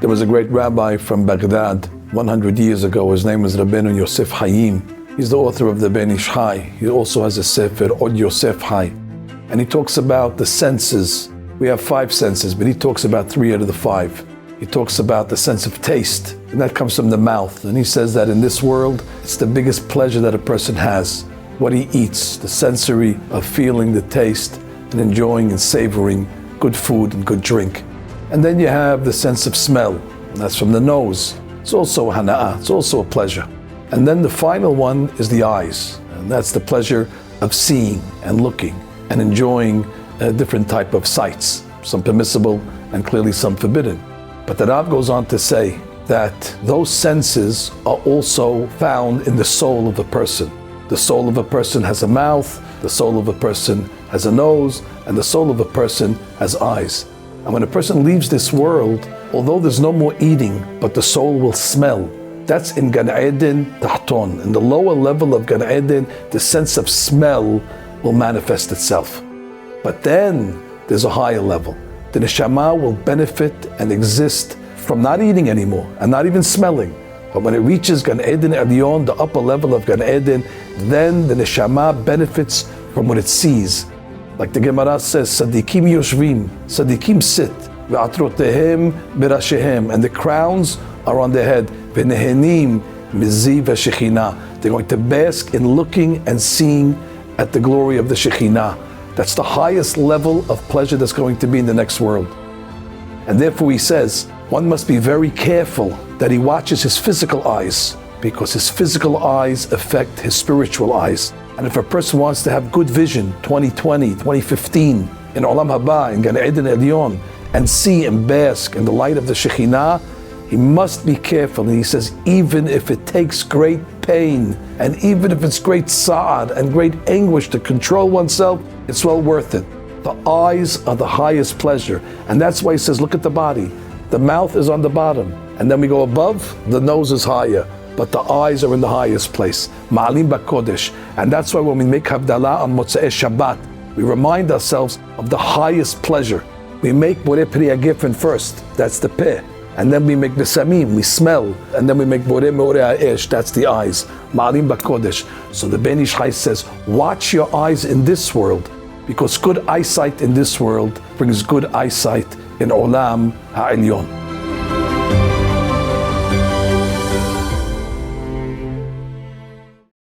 There was a great rabbi from Baghdad 100 years ago. His name was Rabbeinu Yosef Hayim. He's the author of the Ben Ish Hai. He also has a sefer, Od Yosef Hai. And he talks about the senses. We have 5 senses, but he talks about 3 out of the 5. He talks about the sense of taste, and that comes from the mouth. And he says that in this world, it's the biggest pleasure that a person has. What he eats, the sensory of feeling the taste and enjoying and savoring good food and good drink. And then you have the sense of smell, and that's from the nose. It's also hana'ah, it's also a pleasure. And then the final one is the eyes, and that's the pleasure of seeing and looking and enjoying a different type of sights, some permissible and clearly some forbidden. But the Rav goes on to say that those senses are also found in the soul of a person. The soul of a person has a mouth, the soul of a person has a nose, and the soul of a person has eyes. And when a person leaves this world, although there's no more eating, but the soul will smell. That's in Gan Eden Tahton. In the lower level of Gan Eden, the sense of smell will manifest itself. But then there's a higher level. The neshama will benefit and exist from not eating anymore and not even smelling. But when it reaches Gan Eden Alyon, the upper level of Gan Eden, then the neshama benefits from what it sees. Like the Gemara says, Sadikim yoshvim, Sadikim sit, ve'atrotehem berashehem, and the crowns are on their head. Ve'nehenim miziv ha'shekhinah. They're going to bask in looking and seeing at the glory of the Shekhinah. That's the highest level of pleasure that's going to be in the next world. And therefore he says, one must be very careful that he watches his physical eyes, because his physical eyes affect his spiritual eyes. And if a person wants to have good vision, 2020, 2015, in Olam Haba, in Gan Eden Elyon, and see and bask in the light of the Shekhinah, he must be careful. And he says, even if it takes great pain, and even if it's great sa'ad and great anguish to control oneself, it's well worth it. The eyes are the highest pleasure. And that's why he says, look at the body. The mouth is on the bottom. And then we go above, the nose is higher. But the eyes are in the highest place. Ma'alim ba'kodesh. And that's why when we make Havdalah on Motzei Shabbat, we remind ourselves of the highest pleasure. We make Borei Pri Hagefen first. That's the peh. And then we make the samim, we smell. And then we make Borei Meorei Ha'esh, that's the eyes. Ma'alim ba'kodesh. So the Ben Ish Hai says, watch your eyes in this world, because good eyesight in this world brings good eyesight in Olam Ha'Alyon.